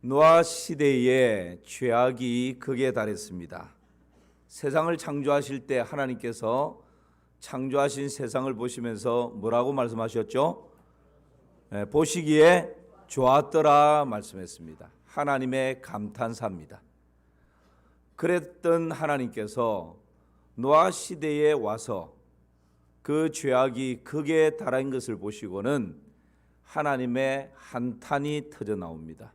노아 시대에 죄악이 극에 달했습니다. 세상을 창조하실 때 하나님께서 창조하신 세상을 보시면서 뭐라고 말씀하셨죠? 보시기에 좋았더라 말씀했습니다. 하나님의 감탄사입니다. 그랬던 하나님께서 노아 시대에 와서 그 죄악이 극에 달한 것을 보시고는 하나님의 한탄이 터져 나옵니다.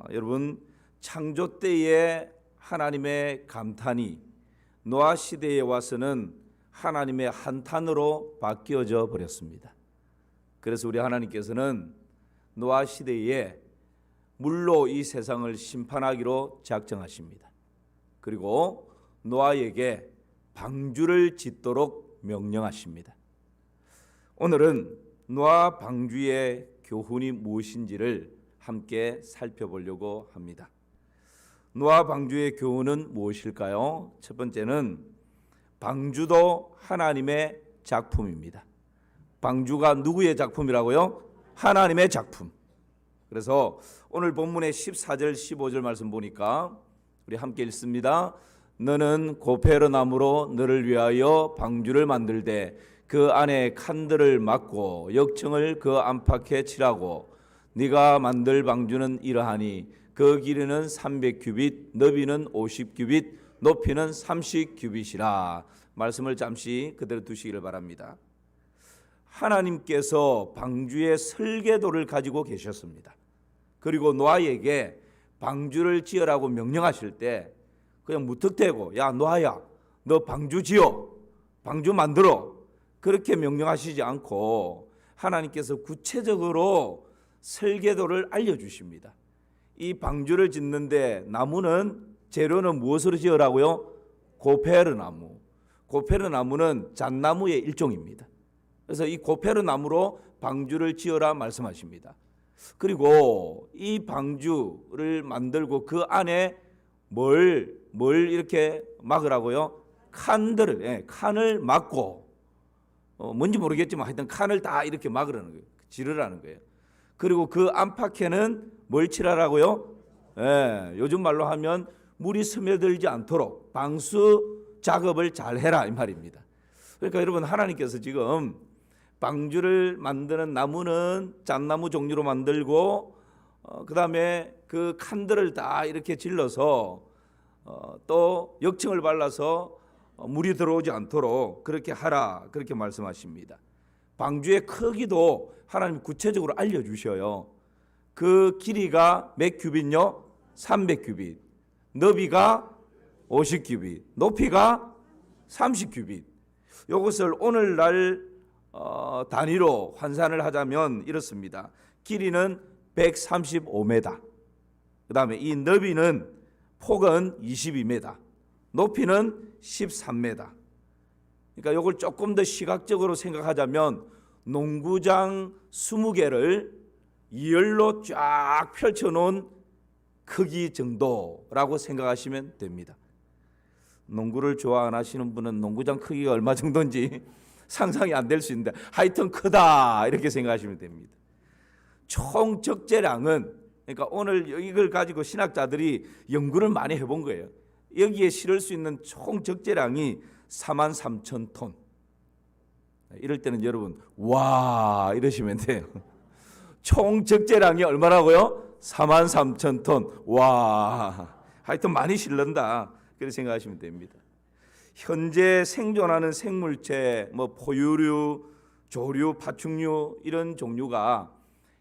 여러분, 창조 때의 하나님의 감탄이 노아 시대에 와서는 하나님의 한탄으로 바뀌어져 버렸습니다. 그래서 우리 하나님께서는 노아 시대에 물로 이 세상을 심판하기로 작정하십니다. 그리고 노아에게 방주를 짓도록 명령하십니다. 오늘은 노아 방주의 교훈이 무엇인지를 함께 살펴보려고 합니다. 노아 방주의 교훈은 무엇일까요? 첫 번째는 방주도 하나님의 작품입니다. 방주가 누구의 작품이라고요? 하나님의 작품. 그래서 오늘 본문의 14절 15절 말씀 보니까 우리 함께 읽습니다. 너는 고페르 나무로 너를 위하여 방주를 만들되 그 안에 칸들을 막고 역청을 그 안팎에 칠하고 네가 만들 방주는 이러하니 그 길이는 300규빗, 너비는 50규빗, 높이는 30규빗이라. 말씀을 잠시 그대로 두시기를 바랍니다. 하나님께서 방주의 설계도를 가지고 계셨습니다. 그리고 노아에게 방주를 지으라고 명령하실 때 그냥 무턱대고 야 노아야 너 방주 지어, 방주 만들어 그렇게 명령하시지 않고 하나님께서 구체적으로 설계도를 알려주십니다. 이 방주를 짓는데 나무는 재료는 무엇으로 지으라고요? 고페르 나무. 고페르 나무는 잣나무의 일종입니다. 그래서 이 고페르 나무로 방주를 지어라 말씀하십니다. 그리고 이 방주를 만들고 그 안에 뭘 이렇게 막으라고요? 칸을 막고 뭔지 모르겠지만 하여튼 칸을 다 이렇게 막으라는 거예요. 지르라는 거예요. 그리고 그 안팎에는 뭘 칠하라고요? 요즘 말로 하면 물이 스며들지 않도록 방수 작업을 잘 해라 이 말입니다. 그러니까 여러분 하나님께서 지금 방주를 만드는 나무는 잣나무 종류로 만들고 그 다음에 그 칸들을 다 이렇게 질러서 또 역청을 발라서 물이 들어오지 않도록 그렇게 하라 그렇게 말씀하십니다. 방주의 크기도 하나님 구체적으로 알려주셔요. 그 길이가 몇 규빗요? 300규빗, 너비가 50규빗, 높이가 30규빗. 이것을 오늘날 단위로 환산을 하자면 이렇습니다. 길이는 135m, 그 다음에 이 너비는 폭은 22m, 높이는 13m. 그러니까 이걸 조금 더 시각적으로 생각하자면 농구장 20개를 2열로 쫙 펼쳐놓은 크기 정도라고 생각하시면 됩니다. 농구를 좋아 안 하시는 분은 농구장 크기가 얼마 정도인지 상상이 안 될 수 있는데 하여튼 크다 이렇게 생각하시면 됩니다. 총 적재량은 그러니까 오늘 이걸 가지고 신학자들이 연구를 많이 해본 거예요. 여기에 실을 수 있는 총 적재량이 43,000톤. 이럴 때는 여러분 와 이러시면 돼요. 총 적재량이 얼마라고요? 43,000톤. 와 하여튼 많이 실른다 그렇게 생각하시면 됩니다. 현재 생존하는 생물체 포유류, 조류, 파충류 이런 종류가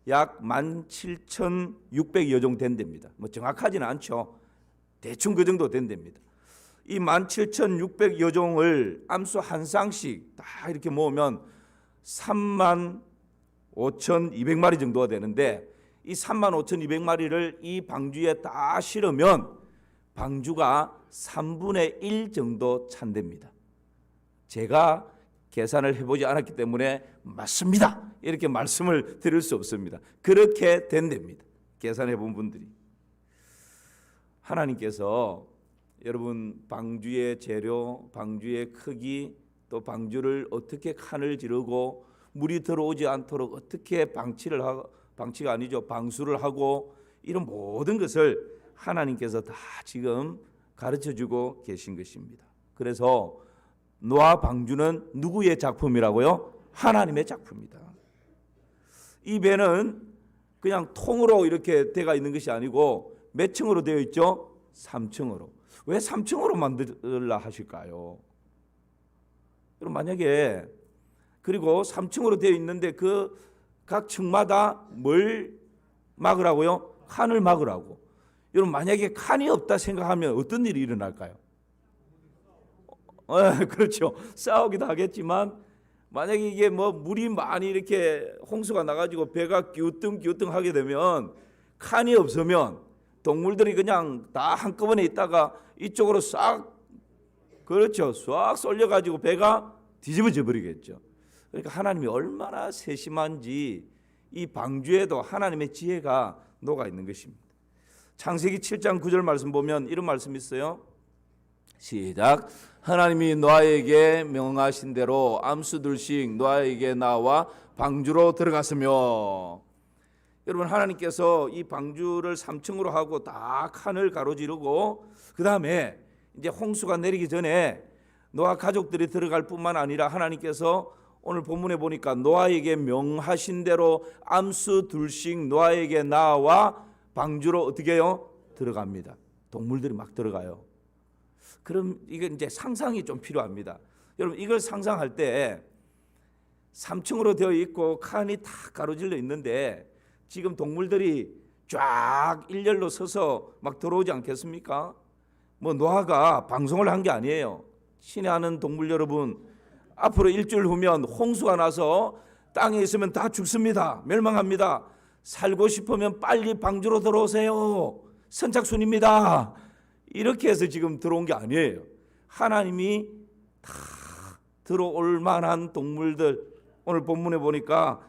약 17,600여 종 된답니다. 정확하지는 않죠. 대충 그 정도 된답니다. 이 17,600여 종을 암수 한 쌍씩 다 이렇게 모으면 35,200마리 정도가 되는데 이 35,200마리를 이 방주에 다 실으면 방주가 3분의 1 정도 찬답니다. 제가 계산을 해보지 않았기 때문에 맞습니다 이렇게 말씀을 드릴 수 없습니다. 그렇게 된답니다. 계산해 본 분들이. 하나님께서 여러분 방주의 재료, 방주의 크기, 또 방주를 어떻게 칸을 지르고 물이 들어오지 않도록 어떻게 방치가 아니죠. 방수를 하고 이런 모든 것을 하나님께서 다 지금 가르쳐주고 계신 것입니다. 그래서 노아 방주는 누구의 작품이라고요? 하나님의 작품이다. 이 배는 그냥 통으로 이렇게 되어 있는 것이 아니고 몇 층으로 되어 있죠? 3층으로. 왜 3층으로 만들라 하실까요? 여러분 만약에 그리고 3층으로 되어 있는데 그 각 층마다 뭘 막으라고요? 칸을 막으라고. 여러분 만약에 칸이 없다 생각하면 어떤 일이 일어날까요? 그렇죠. 싸우기도 하겠지만 만약에 이게 뭐 물이 많이 이렇게 홍수가 나가지고 배가 기우뚱기우뚱 하게 되면 칸이 없으면 동물들이 그냥 다 한꺼번에 있다가 이쪽으로 싹 그렇죠. 싹 쏠려가지고 배가 뒤집어져 버리겠죠. 그러니까 하나님이 얼마나 세심한지 이 방주에도 하나님의 지혜가 녹아 있는 것입니다. 창세기 7장 9절 말씀 보면 이런 말씀이 있어요. 시작. 하나님이 노아에게 명하신 대로 암수들씩 노아에게 나와 방주로 들어갔으며. 여러분 하나님께서 이 방주를 3층으로 하고 다 칸을 가로지르고 그 다음에 이제 홍수가 내리기 전에 노아 가족들이 들어갈 뿐만 아니라 하나님께서 오늘 본문에 보니까 노아에게 명하신 대로 암수 둘씩 노아에게 나와 방주로 어떻게 해요? 들어갑니다. 동물들이 막 들어가요. 그럼 이게 이제 상상이 좀 필요합니다. 여러분 이걸 상상할 때 3층으로 되어 있고 칸이 다 가로질러 있는데 지금 동물들이 쫙 일렬로 서서 막 들어오지 않겠습니까? 뭐 노아가 방송을 한 게 아니에요. 친애하는 동물 여러분, 앞으로 일주일 후면 홍수가 나서 땅에 있으면 다 죽습니다. 멸망합니다. 살고 싶으면 빨리 방주로 들어오세요. 선착순입니다. 이렇게 해서 지금 들어온 게 아니에요. 하나님이 다 들어올 만한 동물들, 오늘 본문에 보니까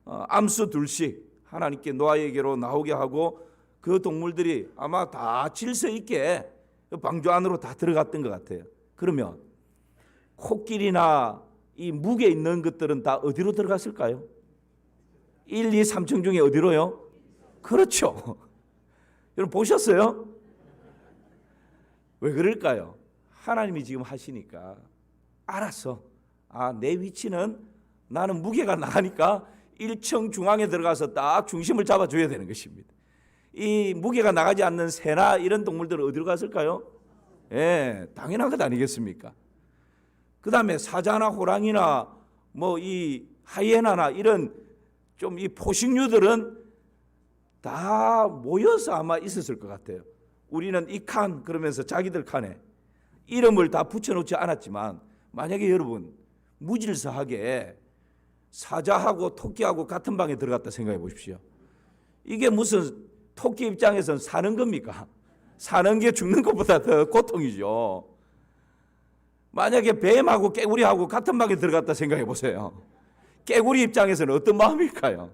암수 둘씩 하나님께 노아에게로 나오게 하고 그 동물들이 아마 다 질서 있게 방주 안으로 다 들어갔던 것 같아요. 그러면 코끼리나 이 묵에 있는 것들은 다 어디로 들어갔을까요? 1, 2, 3층 중에 어디로요? 그렇죠. 여러분 보셨어요? 왜 그럴까요? 하나님이 지금 하시니까 알았어. 내 위치는 나는 무게가 나가니까 1층 중앙에 들어가서 딱 중심을 잡아줘야 되는 것입니다. 이 무게가 나가지 않는 새나 이런 동물들은 어디로 갔을까요? 당연한 것 아니겠습니까? 그 다음에 사자나 호랑이나 뭐 이 하이에나나 이런 좀 이 포식류들은 다 모여서 아마 있었을 것 같아요. 우리는 이 칸 그러면서 자기들 칸에 이름을 다 붙여놓지 않았지만 만약에 여러분 무질서하게 사자하고 토끼하고 같은 방에 들어갔다 생각해 보십시오. 이게 무슨 토끼 입장에서는 사는 겁니까? 사는 게 죽는 것보다 더 고통이죠. 만약에 뱀하고 깨구리하고 같은 방에 들어갔다 생각해 보세요. 깨구리 입장에서는 어떤 마음일까요?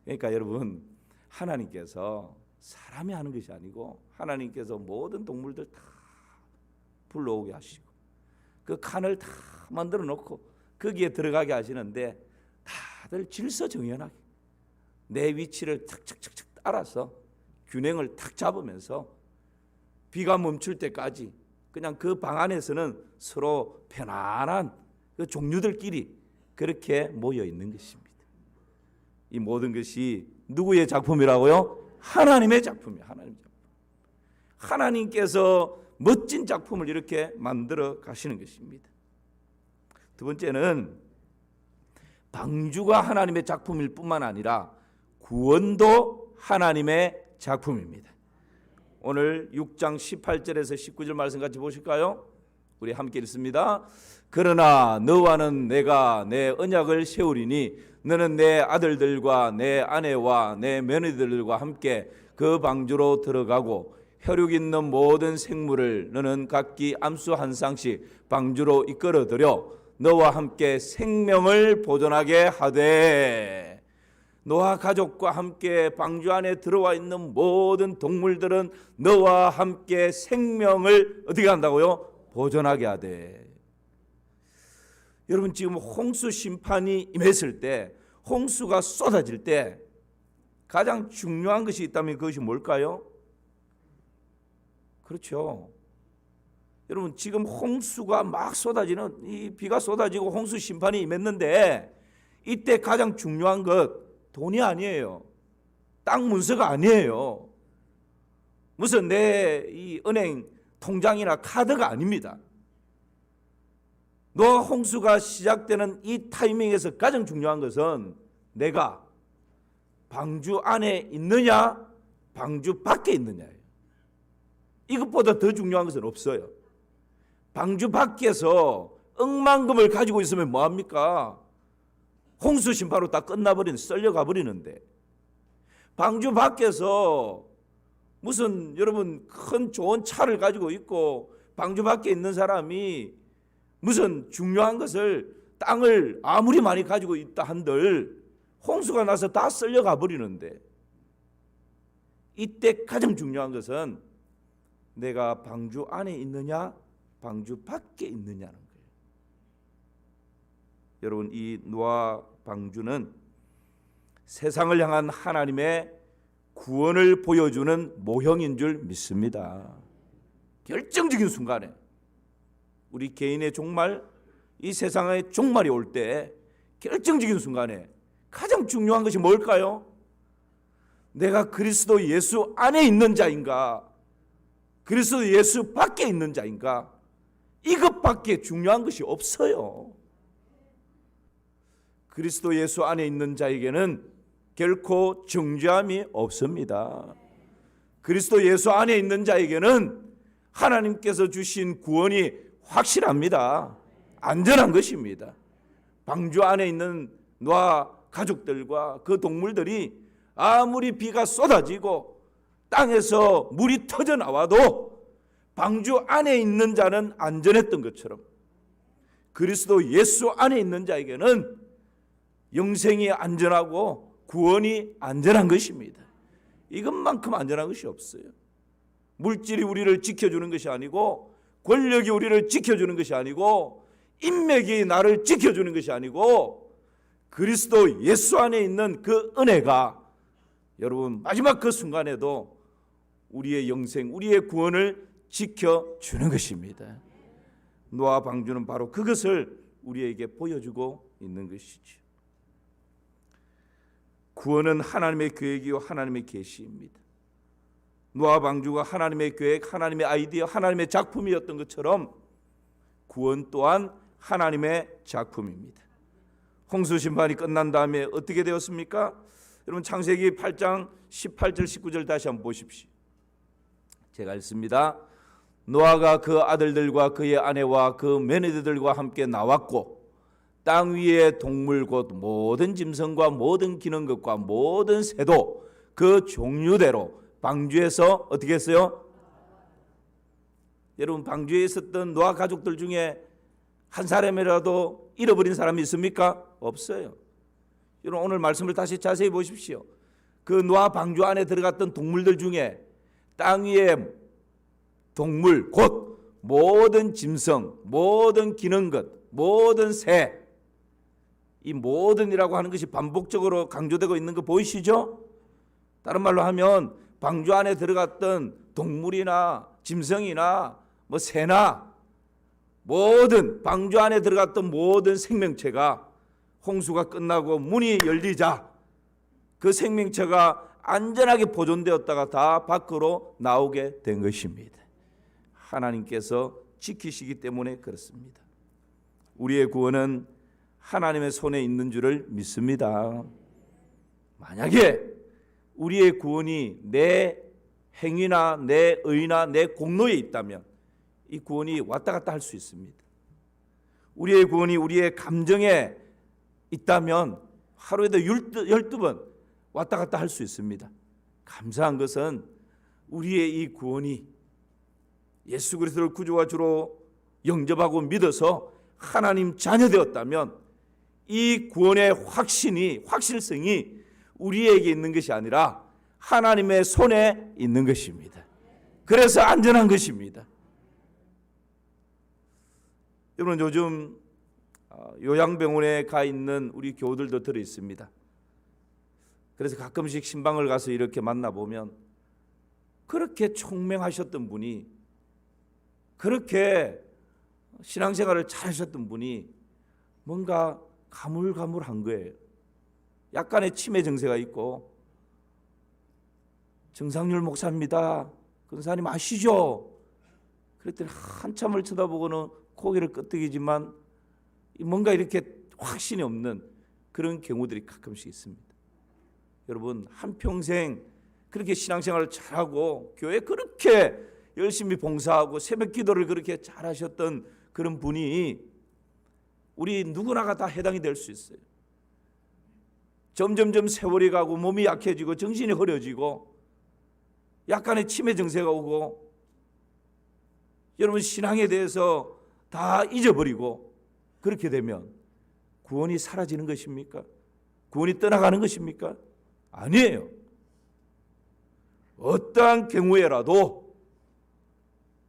그러니까 여러분 하나님께서 사람이 하는 것이 아니고 하나님께서 모든 동물들 다 불러오게 하시고 그 칸을 다 만들어 놓고 거기에 들어가게 하시는데 다들 질서정연하게 내 위치를 탁탁탁탁 따라서 균형을 탁 잡으면서 비가 멈출 때까지 그냥 그 방 안에서는 서로 편안한 그 종류들끼리 그렇게 모여 있는 것입니다. 이 모든 것이 누구의 작품이라고요? 하나님의 작품이에요. 하나님의 작품. 하나님께서 멋진 작품을 이렇게 만들어 가시는 것입니다. 두 번째는 방주가 하나님의 작품일 뿐만 아니라 구원도 하나님의 작품입니다. 오늘 6장 18절에서 19절 말씀 같이 보실까요? 우리 함께 읽습니다. 그러나 너와는 내가 내 언약을 세우리니 너는 내 아들들과 내 아내와 내 며느리들과 함께 그 방주로 들어가고 혈육 있는 모든 생물을 너는 각기 암수 한 쌍씩 방주로 이끌어들여 너와 함께 생명을 보존하게 하되. 노아 가족과 함께 방주 안에 들어와 있는 모든 동물들은 너와 함께 생명을 어떻게 한다고요? 보존하게 하되. 여러분 지금 홍수 심판이 임했을 때, 홍수가 쏟아질 때 가장 중요한 것이 있다면 그것이 뭘까요? 그렇죠. 여러분, 지금 홍수가 막 쏟아지는, 이 비가 쏟아지고 홍수 심판이 임했는데, 이때 가장 중요한 것 돈이 아니에요. 땅 문서가 아니에요. 무슨 내 이 은행 통장이나 카드가 아닙니다. 노아 홍수가 시작되는 이 타이밍에서 가장 중요한 것은 내가 방주 안에 있느냐 방주 밖에 있느냐예요. 이것보다 더 중요한 것은 없어요. 방주 밖에서 억만금을 가지고 있으면 뭐합니까? 홍수 심판으로 다 끝나버리는, 썰려가 버리는데, 방주 밖에서 무슨 여러분 큰 좋은 차를 가지고 있고 방주 밖에 있는 사람이 무슨 중요한 것을, 땅을 아무리 많이 가지고 있다 한들 홍수가 나서 다 썰려가 버리는데, 이때 가장 중요한 것은 내가 방주 안에 있느냐 방주 밖에 있느냐는 거예요. 여러분, 이 노아 방주는 세상을 향한 하나님의 구원을 보여주는 모형인 줄 믿습니다. 결정적인 순간에 우리 개인의 종말, 이 세상의 종말이 올 때 결정적인 순간에 가장 중요한 것이 뭘까요? 내가 그리스도 예수 안에 있는 자인가, 그리스도 예수 밖에 있는 자인가, 이것밖에 중요한 것이 없어요. 그리스도 예수 안에 있는 자에게는 결코 정죄함이 없습니다. 그리스도 예수 안에 있는 자에게는 하나님께서 주신 구원이 확실합니다. 안전한 것입니다. 방주 안에 있는 노아 가족들과 그 동물들이 아무리 비가 쏟아지고 땅에서 물이 터져 나와도 방주 안에 있는 자는 안전했던 것처럼, 그리스도 예수 안에 있는 자에게는 영생이 안전하고 구원이 안전한 것입니다. 이것만큼 안전한 것이 없어요. 물질이 우리를 지켜주는 것이 아니고, 권력이 우리를 지켜주는 것이 아니고, 인맥이 나를 지켜주는 것이 아니고, 그리스도 예수 안에 있는 그 은혜가 여러분 마지막 그 순간에도 우리의 영생, 우리의 구원을 지켜주는 것입니다. 노아 방주는 바로 그것을 우리에게 보여주고 있는 것이죠. 구원은 하나님의 계획이요 하나님의 계시입니다. 노아 방주가 하나님의 계획, 하나님의 아이디어, 하나님의 작품이었던 것처럼 구원 또한 하나님의 작품입니다. 홍수 심판이 끝난 다음에 어떻게 되었습니까? 여러분, 창세기 8장 18절 19절 다시 한번 보십시오. 제가 읽습니다. 노아가 그 아들들과 그의 아내와 그 며느리들과 함께 나왔고, 땅 위의 동물 곧 모든 짐승과 모든 기는 것과 모든 새도 그 종류대로 방주에서 어떻게 했어요? 여러분, 방주에 있었던 노아 가족들 중에 한 사람이라도 잃어버린 사람이 있습니까? 없어요. 여러분, 오늘 말씀을 다시 자세히 보십시오. 그 노아 방주 안에 들어갔던 동물들 중에 땅 위의 동물 곧 모든 짐승, 모든 기는 것, 모든 새, 이 모든이라고 하는 것이 반복적으로 강조되고 있는 거 보이시죠? 다른 말로 하면 방주 안에 들어갔던 동물이나 짐승이나 뭐 새나 모든 방주 안에 들어갔던 모든 생명체가 홍수가 끝나고 문이 열리자 그 생명체가 안전하게 보존되었다가 다 밖으로 나오게 된 것입니다. 하나님께서 지키시기 때문에 그렇습니다. 우리의 구원은 하나님의 손에 있는 줄을 믿습니다. 만약에 우리의 구원이 내 행위나 내 의나 내 공로에 있다면 이 구원이 왔다 갔다 할 수 있습니다. 우리의 구원이 우리의 감정에 있다면 하루에도 12번 왔다 갔다 할 수 있습니다. 감사한 것은 우리의 이 구원이 예수 그리스도를 구주와 주로 영접하고 믿어서 하나님 자녀 되었다면 이 구원의 확실성이 우리에게 있는 것이 아니라 하나님의 손에 있는 것입니다. 그래서 안전한 것입니다. 여러분, 요즘 요양병원에 가 있는 우리 교우들도 들어 있습니다. 그래서 가끔씩 신방을 가서 이렇게 만나보면 그렇게 총명하셨던 분이, 그렇게 신앙생활을 잘하셨던 분이 뭔가 가물가물한 거예요. 약간의 치매 증세가 있고, 정상률 목사입니다, 근사님 아시죠? 그랬더니 한참을 쳐다보고는 고개를 끄덕이지만 뭔가 이렇게 확신이 없는 그런 경우들이 가끔씩 있습니다. 여러분, 한평생 그렇게 신앙생활을 잘하고 교회에 그렇게 열심히 봉사하고 새벽 기도를 그렇게 잘하셨던 그런 분이 우리 누구나가 다 해당이 될 수 있어요. 점점점 세월이 가고 몸이 약해지고 정신이 흐려지고 약간의 치매 증세가 오고, 여러분 신앙에 대해서 다 잊어버리고 그렇게 되면 구원이 사라지는 것입니까? 구원이 떠나가는 것입니까? 아니에요. 어떠한 경우에라도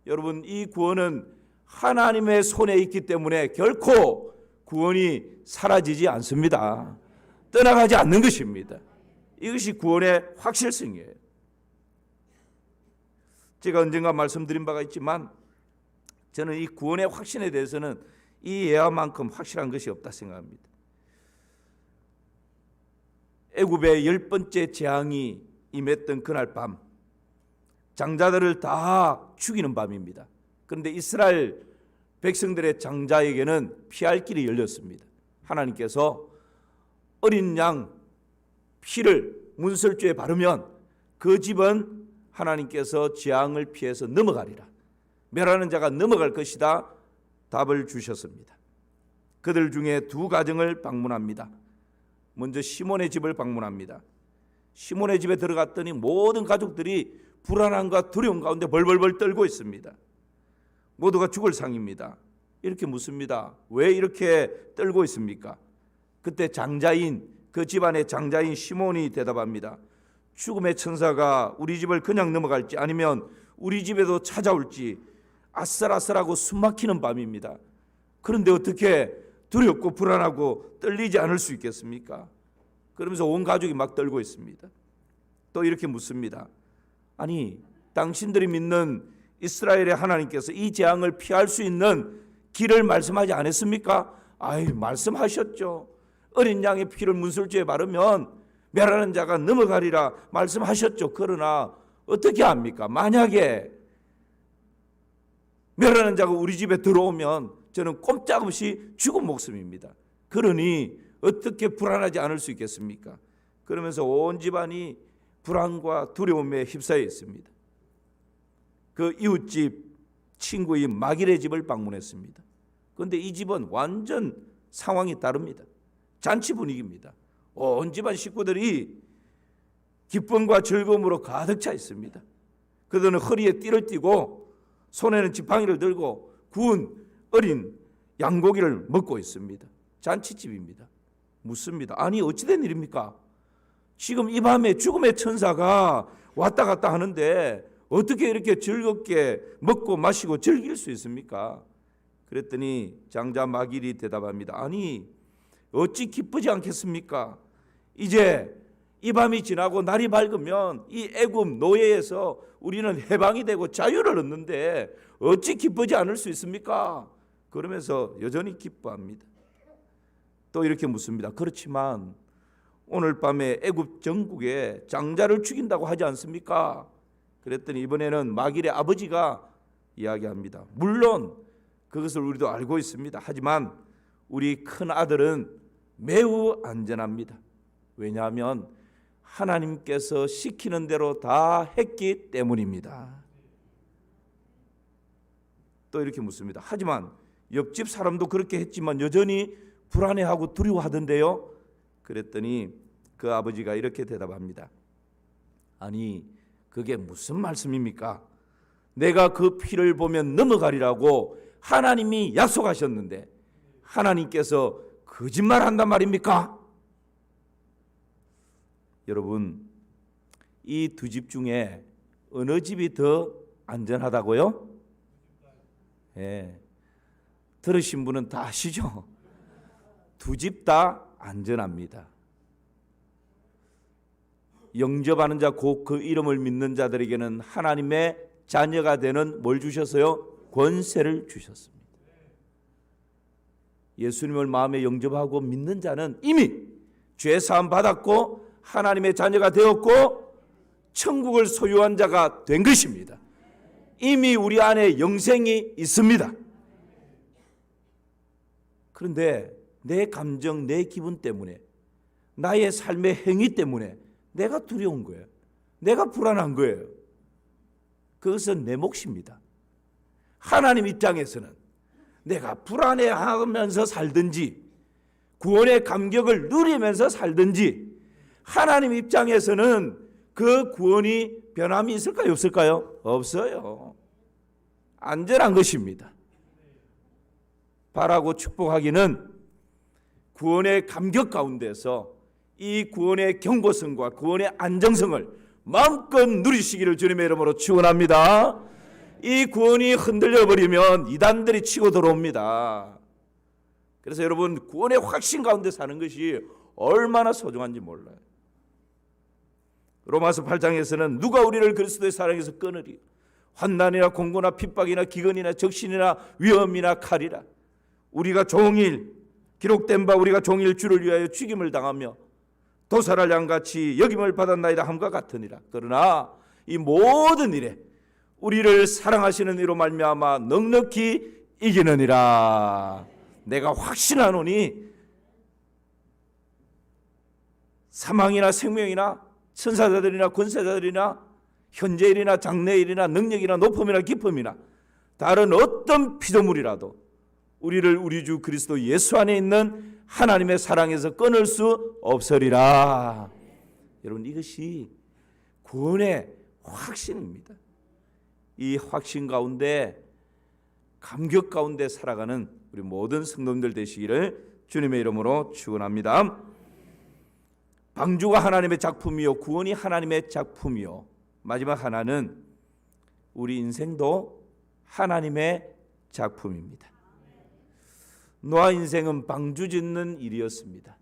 여러분, 이 구원은 하나님의 손에 있기 때문에 결코 구원이 사라지지 않습니다. 떠나가지 않는 것입니다. 이것이 구원의 확실성이에요. 제가 언젠가 말씀드린 바가 있지만 저는 이 구원의 확신에 대해서는 이 예화만큼 확실한 것이 없다 생각합니다. 애굽의 10번째 재앙이 임했던 그날 밤, 장자들을 다 죽이는 밤입니다. 그런데 이스라엘 백성들의 장자에게는 피할 길이 열렸습니다. 하나님께서 어린 양 피를 문설주에 바르면 그 집은 하나님께서 재앙을 피해서 넘어가리라, 멸하는 자가 넘어갈 것이다 답을 주셨습니다. 그들 중에 두 가정을 방문합니다. 먼저 시몬의 집을 방문합니다. 시몬의 집에 들어갔더니 모든 가족들이 불안함과 두려움 가운데 벌벌벌 떨고 있습니다. 모두가 죽을 상입니다. 이렇게 묻습니다. 왜 이렇게 떨고 있습니까? 그때 장자인, 그 집안의 장자인 시몬이 대답합니다. 죽음의 천사가 우리 집을 그냥 넘어갈지 아니면 우리 집에도 찾아올지 아슬아슬하고 숨막히는 밤입니다. 그런데 어떻게 두렵고 불안하고 떨리지 않을 수 있겠습니까? 그러면서 온 가족이 막 떨고 있습니다. 또 이렇게 묻습니다. 아니, 당신들이 믿는 이스라엘의 하나님께서 이 재앙을 피할 수 있는 길을 말씀하지 않았습니까? 아이, 말씀하셨죠. 어린 양의 피를 문설주에 바르면 멸하는 자가 넘어가리라 말씀하셨죠. 그러나 어떻게 합니까? 만약에 멸하는 자가 우리 집에 들어오면 저는 꼼짝없이 죽은 목숨입니다. 그러니 어떻게 불안하지 않을 수 있겠습니까? 그러면서 온 집안이 불안과 두려움에 휩싸여 있습니다. 그 이웃집 친구인 마길의 집을 방문했습니다. 그런데 이 집은 완전 상황이 다릅니다. 잔치 분위기입니다. 온 집안 식구들이 기쁨과 즐거움으로 가득 차 있습니다. 그들은 허리에 띠를 띠고 손에는 지팡이를 들고 구운 어린 양고기를 먹고 있습니다. 잔치집입니다. 묻습니다. 아니, 어찌된 일입니까? 지금 이 밤에 죽음의 천사가 왔다 갔다 하는데 어떻게 이렇게 즐겁게 먹고 마시고 즐길 수 있습니까? 그랬더니 장자 마길이 대답합니다. 아니, 어찌 기쁘지 않겠습니까? 이제 이 밤이 지나고 날이 밝으면 이 애굽 노예에서 우리는 해방이 되고 자유를 얻는데 어찌 기쁘지 않을 수 있습니까? 그러면서 여전히 기뻐합니다. 또 이렇게 묻습니다. 그렇지만 오늘 밤에 애굽 전국에 장자를 죽인다고 하지 않습니까? 그랬더니 이번에는 마길의 아버지가 이야기합니다. 물론 그것을 우리도 알고 있습니다. 하지만 우리 큰 아들은 매우 안전합니다. 왜냐하면 하나님께서 시키는 대로 다 했기 때문입니다. 또 이렇게 묻습니다. 하지만 옆집 사람도 그렇게 했지만 여전히 불안해하고 두려워하던데요. 그랬더니 그 아버지가 이렇게 대답합니다. 아니, 그게 무슨 말씀입니까? 내가 그 피를 보면 넘어가리라고 하나님이 약속하셨는데 하나님께서 거짓말한단 말입니까? 여러분, 이 두 집 중에 어느 집이 더 안전하다고요? 예, 들으신 분은 다 아시죠? 두 집 다 안전합니다. 영접하는 자 곧 그 이름을 믿는 자들에게는 하나님의 자녀가 되는 뭘 주셨어요? 권세를 주셨습니다. 예수님을 마음에 영접하고 믿는 자는 이미 죄 사함 받았고 하나님의 자녀가 되었고 천국을 소유한 자가 된 것입니다. 이미 우리 안에 영생이 있습니다. 그런데 내 감정, 내 기분 때문에, 나의 삶의 행위 때문에 내가 두려운 거예요. 내가 불안한 거예요. 그것은 내 몫입니다. 하나님 입장에서는 내가 불안해하면서 살든지 구원의 감격을 누리면서 살든지 하나님 입장에서는 그 구원이 변함이 있을까요? 없을까요? 없어요. 안전한 것입니다. 바라고 축복하기는 구원의 감격 가운데서 이 구원의 경고성과 구원의 안정성을 마음껏 누리시기를 주님의 이름으로 축원합니다. 이 구원이 흔들려 버리면 이단들이 치고 들어옵니다. 그래서 여러분, 구원의 확신 가운데 사는 것이 얼마나 소중한지 몰라요. 로마서 8장에서는 누가 우리를 그리스도의 사랑에서 끊으리? 환난이나 공고나 핍박이나 기근이나 적신이나 위험이나 칼이라. 우리가 종일 기록된 바 우리가 종일 주를 위하여 죽임을 당하며 도살할 양같이 여김을 받았나이다 함과 같으니라. 그러나 이 모든 일에 우리를 사랑하시는 이로 말미암아 넉넉히 이기느니라. 내가 확신하노니 사망이나 생명이나 천사자들이나 권세자들이나 현재일이나 장래일이나 능력이나 높음이나 깊음이나 다른 어떤 피조물이라도 우리를 우리 주 그리스도 예수 안에 있는 하나님의 사랑에서 끊을 수 없으리라. 여러분, 이것이 구원의 확신입니다. 이 확신 가운데, 감격 가운데 살아가는 우리 모든 성도님들 되시기를 주님의 이름으로 축원합니다. 방주가 하나님의 작품이요 구원이 하나님의 작품이요, 마지막 하나는 우리 인생도 하나님의 작품입니다. 노아 인생은 방주 짓는 일이었습니다.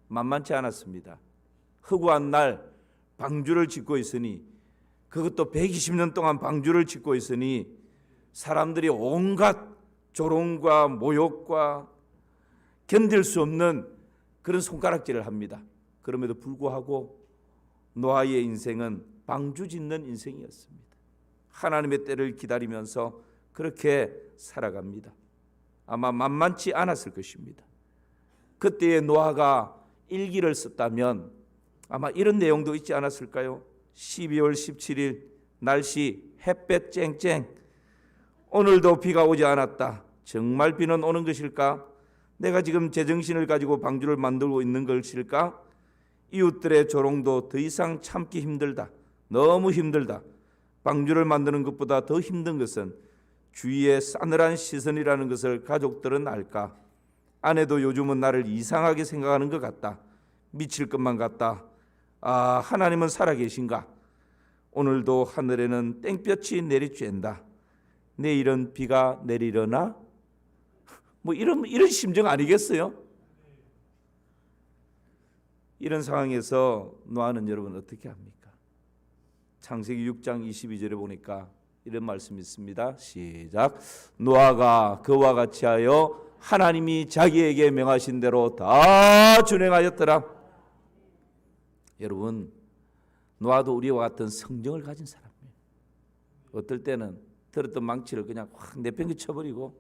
만만치 않았습니다. 허구한 날 방주를 짓고 있으니, 그것도 120년 동안 방주를 짓고 있으니 사람들이 온갖 조롱과 모욕과 견딜 수 없는 그런 손가락질을 합니다. 그럼에도 불구하고 노아의 인생은 방주 짓는 인생이었습니다. 하나님의 때를 기다리면서 그렇게 살아갑니다. 아마 만만치 않았을 것입니다. 그때의 노아가 일기를 썼다면 아마 이런 내용도 있지 않았을까요? 12월 17일 날씨 햇볕 쨍쨍, 오늘도 비가 오지 않았다. 정말 비는 오는 것일까? 내가 지금 제정신을 가지고 방주를 만들고 있는 것일까? 이웃들의 조롱도 더 이상 참기 힘들다. 너무 힘들다. 방주를 만드는 것보다 더 힘든 것은 주위의 싸늘한 시선이라는 것을 가족들은 알까? 아내도 요즘은 나를 이상하게 생각하는 것 같다. 미칠 것만 같다. 아, 하나님은 살아계신가? 오늘도 하늘에는 땡볕이 내리쬐다. 내일은 비가 내리려나? 뭐 이런 심정 아니겠어요? 이런 상황에서 노아는 여러분 어떻게 합니까? 창세기 6장 22절에 보니까 이런 말씀이 있습니다. 시작. 노아가 그와 같이 하여 하나님이 자기에게 명하신 대로 다 준행하였더라. 여러분, 노아도 우리와 같은 성정을 가진 사람이에요. 어떨 때는 들었던 망치를 그냥 확 내팽개 쳐버리고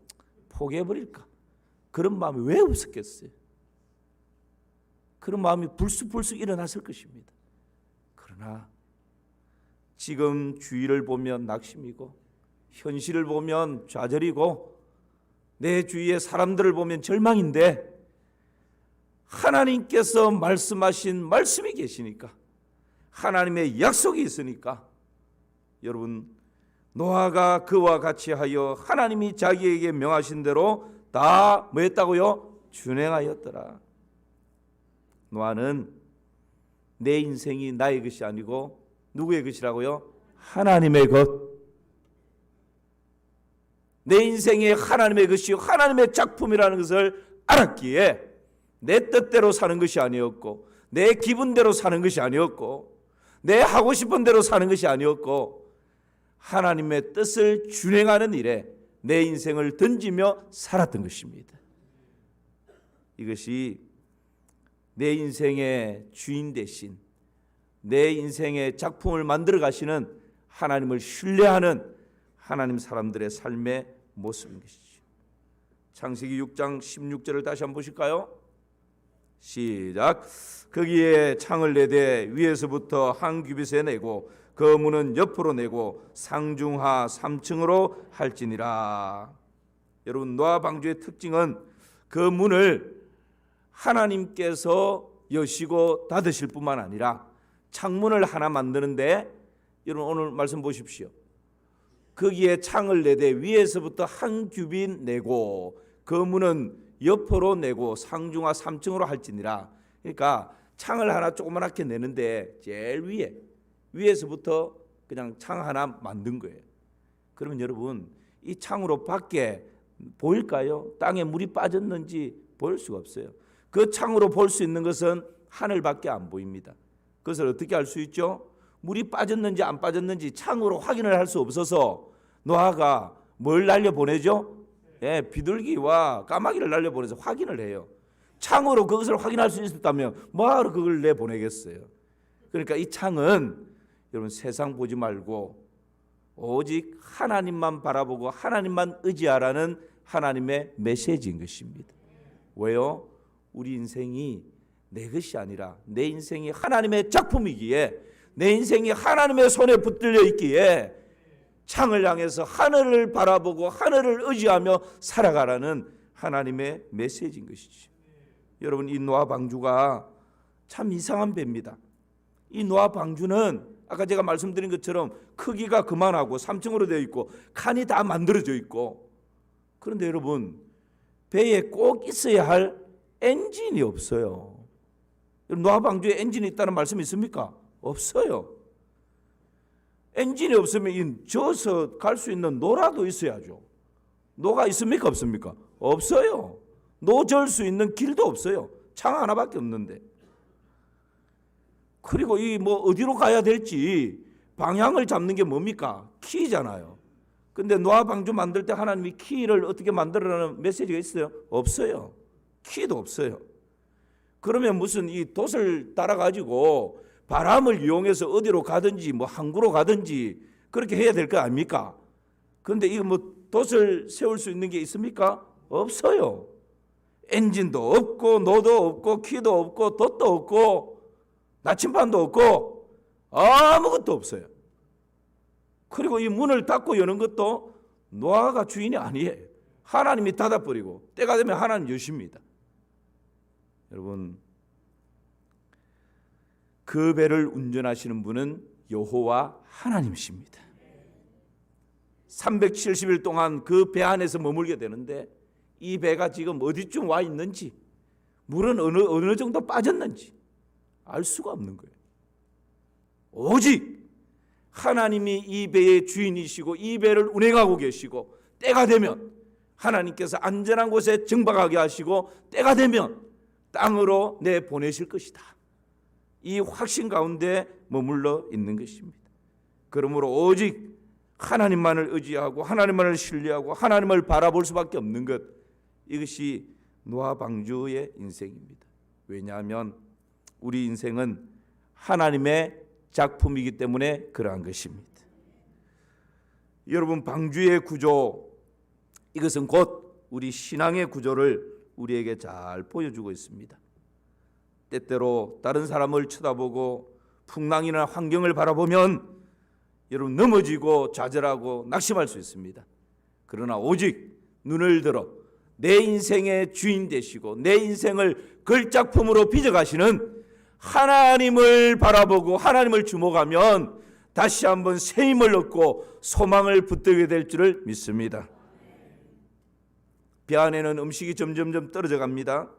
포기해버릴까? 그런 마음이 왜 없었겠어요? 그런 마음이 불쑥불쑥 일어났을 것입니다. 그러나 지금 주위를 보면 낙심이고 현실을 보면 좌절이고 내 주위의 사람들을 보면 절망인데, 하나님께서 말씀하신 말씀이 계시니까, 하나님의 약속이 있으니까, 여러분, 노아가 그와 같이 하여 하나님이 자기에게 명하신 대로 다 뭐 했다고요? 준행하였더라. 노아는 내 인생이 나의 것이 아니고 누구의 것이라고요? 하나님의 것. 내 인생이 하나님의 것이요 하나님의 작품이라는 것을 알았기에 내 뜻대로 사는 것이 아니었고 내 기분대로 사는 것이 아니었고 내 하고 싶은 대로 사는 것이 아니었고 하나님의 뜻을 준행하는 일에 내 인생을 던지며 살았던 것입니다. 이것이 내 인생의 주인 대신 내 인생의 작품을 만들어 가시는 하나님을 신뢰하는 하나님 사람들의 삶의 모습인 것이죠. 창세기 6장 16절을 다시 한번 보실까요? 시작. 거기에 창을 내되 위에서부터 한 규빗에 내고 그 문은 옆으로 내고 상중하 3층으로 할지니라. 여러분, 노아 방주의 특징은 그 문을 하나님께서 여시고 닫으실 뿐만 아니라 창문을 하나 만드는데, 여러분 오늘 말씀 보십시오. 거기에 창을 내되 위에서부터 한 규빗 내고 그 문은 옆으로 내고 상중하 3층으로 할지니라. 그러니까 창을 하나 조그맣게 내는데 제일 위에서부터 그냥 창 하나 만든 거예요. 그러면 여러분, 이 창으로 밖에 보일까요? 땅에 물이 빠졌는지 보일 수가 없어요. 그 창으로 볼 수 있는 것은 하늘밖에 안 보입니다. 그것을 어떻게 알 수 있죠? 물이 빠졌는지 안 빠졌는지 창으로 확인을 할 수 없어서 노아가 뭘 날려보내죠? 비둘기와 까마귀를 날려보내서 확인을 해요. 창으로 그것을 확인할 수 있었다면 뭐하러 그걸 내보내겠어요? 그러니까 이 창은 여러분 세상 보지 말고 오직 하나님만 바라보고 하나님만 의지하라는 하나님의 메시지인 것입니다. 왜요? 우리 인생이 내 것이 아니라 내 인생이 하나님의 작품이기에, 내 인생이 하나님의 손에 붙들려 있기에 창을 향해서 하늘을 바라보고 하늘을 의지하며 살아가라는 하나님의 메시지인 것이죠. 여러분, 이 노아 방주가 참 이상한 배입니다. 이 노아 방주는 아까 제가 말씀드린 것처럼 크기가 그만하고 3층으로 되어 있고 칸이 다 만들어져 있고, 그런데 여러분, 배에 꼭 있어야 할 엔진이 없어요. 노아 방주에 엔진이 있다는 말씀이 있습니까? 없어요. 엔진이 없으면 저어서 갈 수 있는 노라도 있어야죠. 노가 있습니까? 없습니까? 없어요. 노 절 수 있는 길도 없어요. 창 하나밖에 없는데. 그리고 이 어디로 가야 될지 방향을 잡는 게 뭡니까? 키잖아요. 근데 노아 방주 만들 때 하나님이 키를 어떻게 만들어라는 메시지가 있어요? 없어요. 키도 없어요. 그러면 무슨 이 돛을 따라 가지고 바람을 이용해서 어디로 가든지 항구로 가든지 그렇게 해야 될 거 아닙니까? 그런데 이거 돛을 세울 수 있는 게 있습니까? 없어요. 엔진도 없고 노도 없고 키도 없고 돛도 없고 나침반도 없고 아무것도 없어요. 그리고 이 문을 닫고 여는 것도 노아가 주인이 아니에요. 하나님이 닫아버리고 때가 되면 하나님 여십니다. 여러분, 그 배를 운전하시는 분은 여호와 하나님이십니다. 370일 동안 그 배 안에서 머물게 되는데 이 배가 지금 어디쯤 와 있는지, 물은 어느 정도 빠졌는지 알 수가 없는 거예요. 오직 하나님이 이 배의 주인이시고 이 배를 운행하고 계시고, 때가 되면 하나님께서 안전한 곳에 정박하게 하시고 때가 되면 땅으로 내보내실 것이다. 이 확신 가운데 머물러 있는 것입니다. 그러므로 오직 하나님만을 의지하고 하나님만을 신뢰하고 하나님을 바라볼 수밖에 없는 것, 이것이 노아 방주의 인생입니다. 왜냐하면 우리 인생은 하나님의 작품이기 때문에 그러한 것입니다. 여러분, 방주의 구조, 이것은 곧 우리 신앙의 구조를 우리에게 잘 보여주고 있습니다. 때때로 다른 사람을 쳐다보고 풍랑이나 환경을 바라보면 여러분 넘어지고 좌절하고 낙심할 수 있습니다. 그러나 오직 눈을 들어 내 인생의 주인 되시고 내 인생을 걸작품으로 빚어가시는 하나님을 바라보고 하나님을 주목하면 다시 한번 새 힘을 얻고 소망을 붙들게 될 줄을 믿습니다. 배 안에는 음식이 점점점 떨어져 갑니다.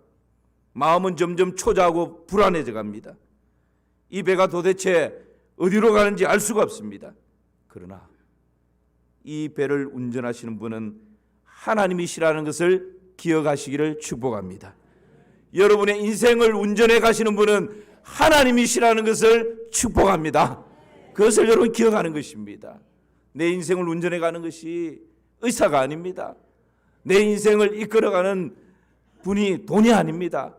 마음은 점점 초조하고 불안해져 갑니다. 이 배가 도대체 어디로 가는지 알 수가 없습니다. 그러나 이 배를 운전하시는 분은 하나님이시라는 것을 기억하시기를 축복합니다. 여러분의 인생을 운전해 가시는 분은 하나님이시라는 것을 축복합니다. 그것을 여러분 기억하는 것입니다. 내 인생을 운전해 가는 것이 의사가 아닙니다. 내 인생을 이끌어가는 분이 돈이 아닙니다.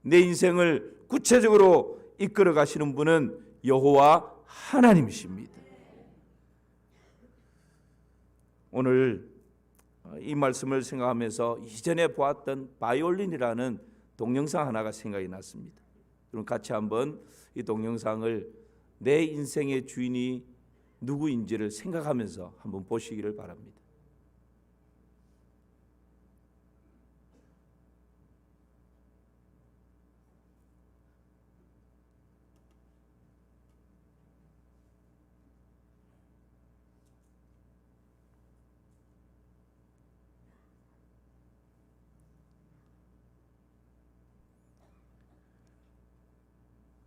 내 인생을 구체적으로 이끌어 가시는 분은 여호와 하나님이십니다. 오늘 이 말씀을 생각하면서 이전에 보았던 바이올린이라는 동영상 하나가 생각이 났습니다. 그럼 같이 한번 이 동영상을 내 인생의 주인이 누구인지를 생각하면서 한번 보시기를 바랍니다.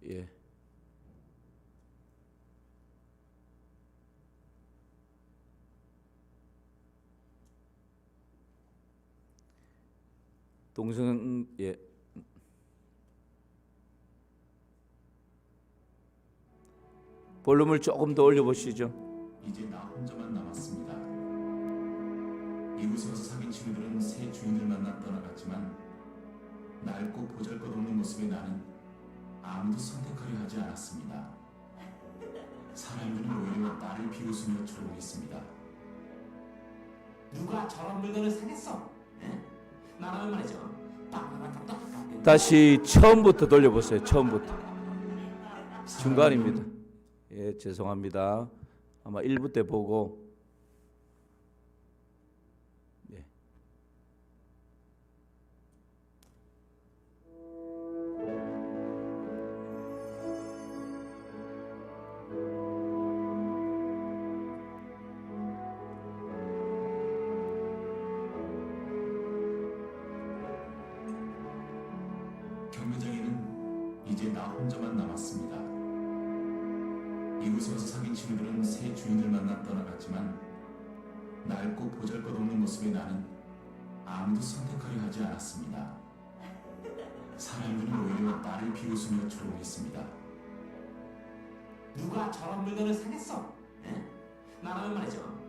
예. 동성 예. 볼륨을 조금 더 올려 보시죠. 이제 나 혼자만 남았습니다. 이곳에 와서 사귄 친구들은 새 주인을 만나 떠나갔지만 낡고 보잘것없는 모습의 나는 아무도 선택하려 하지 않았습니다. 사람들은 오히려 나를 비웃으며 조롱했습니다. 누가 저런 물건을 사겠어? 나라면 말이죠. 다시 처음부터 돌려보세요. 처음부터. 중간입니다. 예, 죄송합니다. 아마 1부 때 보고 예. 경매장에는 이제 나 혼자만 남았습니다. 이곳에 와서 사귄 친구들은 새 주인을 만나 떠나갔지만 낡고 보잘것없는 모습의 나는 아무도 선택하려 하지 않았습니다. 사람들은 오히려 나를 비웃으며 조롱했습니다. 누가 저런 물건을 사겠어? 나라면 말이죠.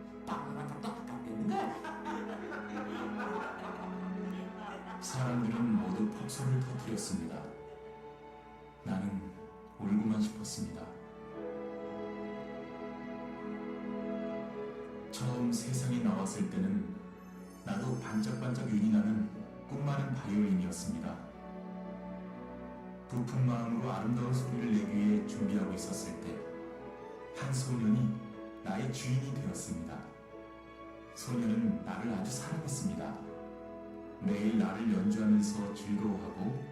사람들은 모두 폭소를 터뜨렸습니다. 나는 울고만 싶었습니다. 처음 세상에 나왔을 때는 나도 반짝반짝 윤이 나는 꿈 많은 바이올린이었습니다. 부푼 마음으로 아름다운 소리를 내기 위해 준비하고 있었을 때 한 소년이 나의 주인이 되었습니다. 소년은 나를 아주 사랑했습니다. 매일 나를 연주하면서 즐거워하고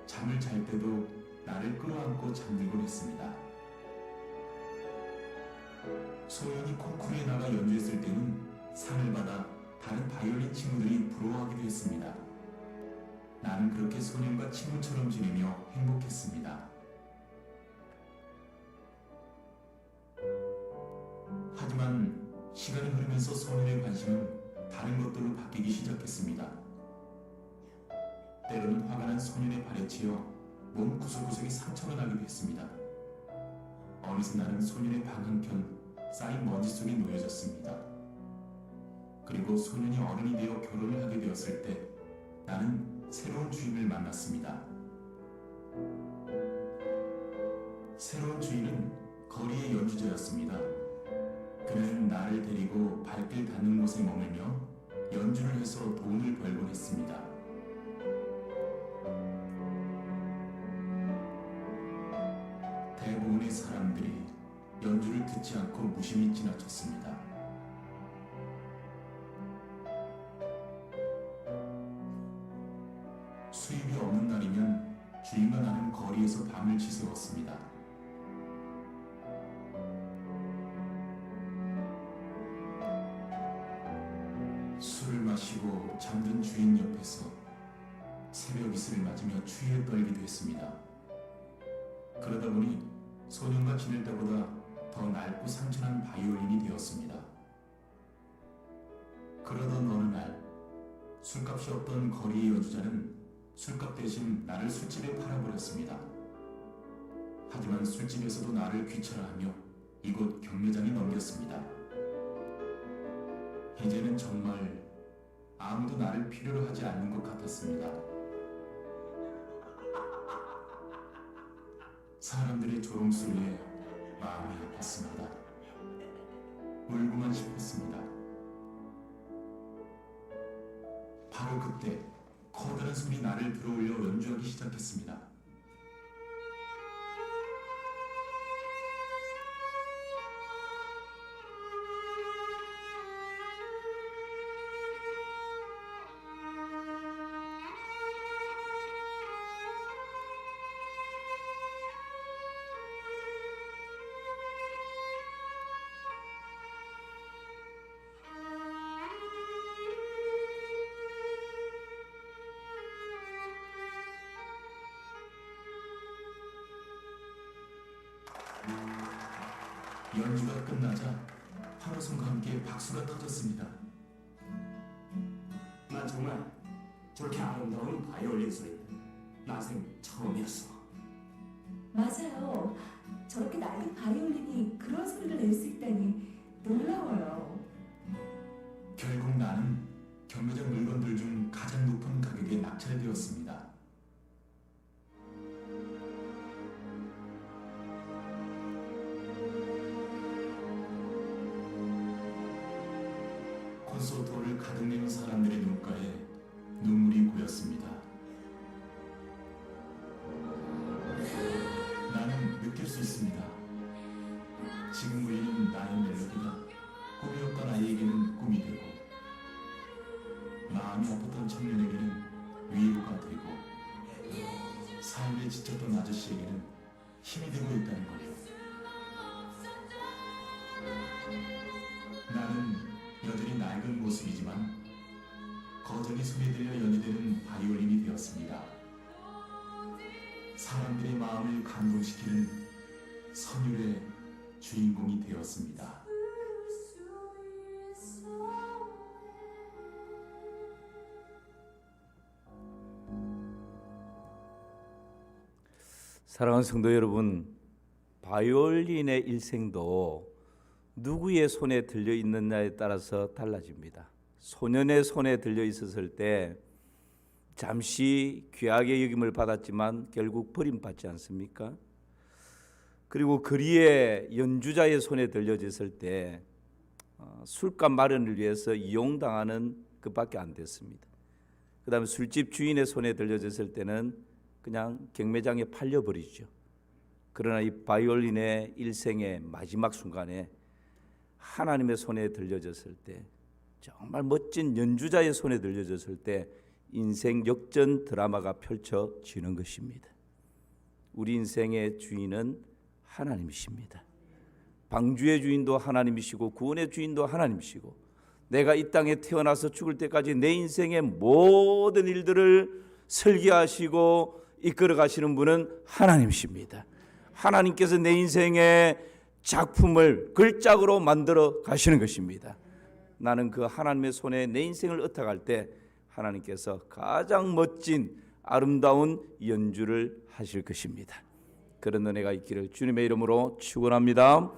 잠을 잘 때도 나를 끌어안고 잠들곤 했습니다. 소년이 콩쿠르에 나가 연주했을 때는 상을 받아 다른 바이올린 친구들이 부러워하기도 했습니다. 나는 그렇게 소년과 친구처럼 지내며 행복했습니다. 하지만 시간이 흐르면서 소년의 관심은 다른 것들로 바뀌기 시작했습니다. 때로는 화가 난 소년의 발에 치여 몸 구석구석이 상처가 나기도 했습니다. 어느새 나는 소년의 방 한켠 쌓인 먼지 속에 놓여졌습니다. 그리고 소년이 어른이 되어 결혼을 하게 되었을 때 나는 새로운 주인을 만났습니다. 새로운 주인은 거리의 연주자였습니다. 그는 나를 데리고 발길 닿는 곳에 머물며 연주를 해서 돈을 벌곤 했습니다. 대부분의 사람들이 연주를 듣지 않고 무심히 지나쳤습니다. 수입이 없는 날이면 주인과 나는 거리에서 밤을 지새웠습니다. 술을 마시고 잠든 주인 옆에서 새벽 이슬을 맞으며 추위에 떨기도 했습니다. 그러다 보니 소년과 지낼 때보다 더 낡고 상처난 바이올린이 되었습니다. 그러던 어느 날 술값이 없던 거리의 연주자는 술값 대신 나를 술집에 팔아버렸습니다. 하지만 술집에서도 나를 귀찮아하며 이곳 경매장에 넘겼습니다. 이제는 정말 아무도 나를 필요로 하지 않는 것 같았습니다. 사람들의 조롱소리에 마음이 아팠습니다. 울고만 싶었습니다. 바로 그때 커다란 손이 나를 들어올려 연주하기 시작했습니다. 연주가 끝나자 환호성과 함께 박수가 터졌습니다. 난 정말 저렇게 아름다운 바이올린 소리 난생 처음이었어. 맞아요. 저렇게 낡은 바이올린이 그런 소리를 낼 수 있다니 놀라워요. 결국 나는 경매장 물건들 중 가장 높은 가격에 낙찰되었습니다. 콘서트홀을 가득 메운 사람들의 눈가에 눈물이 고였습니다. 나는 느낄 수 있습니다. 지금 울리는 나의 멜로디가 꿈이었던 아이에게는 꿈이 되고 마음이 아팠던 청년에게는 위로가 되고 삶에 지쳤던 아저씨에게는 힘이 되고 있다는 거예요. 나는 여전히 낡은 모습이지만 거전히 손에 들려 연주되는 바이올린이 되었습니다. 사람들의 마음을 감동시키는 선율의 주인공이 되었습니다. 사랑하는 성도 여러분, 바이올린의 일생도 누구의 손에 들려 있느냐에 따라서 달라집니다. 소년의 손에 들려 있었을 때 잠시 귀하게 여김을 받았지만 결국 버림받지 않습니까? 그리고 거리의 연주자의 손에 들려졌을 때 술값 마련을 위해서 이용당하는 것밖에 안 됐습니다. 그 다음에 술집 주인의 손에 들려졌을 때는 그냥 경매장에 팔려버리죠. 그러나 이 바이올린의 일생의 마지막 순간에 하나님의 손에 들려졌을 때, 정말 멋진 연주자의 손에 들려졌을 때 인생 역전 드라마가 펼쳐지는 것입니다. 우리 인생의 주인은 하나님이십니다. 방주의 주인도 하나님이시고 구원의 주인도 하나님이시고 내가 이 땅에 태어나서 죽을 때까지 내 인생의 모든 일들을 설계하시고 이끌어 가시는 분은 하나님이십니다. 하나님께서 내 인생의 작품을 걸작으로 만들어 가시는 것입니다. 나는 그 하나님의 손에 내 인생을 ը탁할 때 하나님께서 가장 멋진 아름다운 연주를 하실 것입니다. 그런 은혜가 있기를 주님의 이름으로 축원합니다.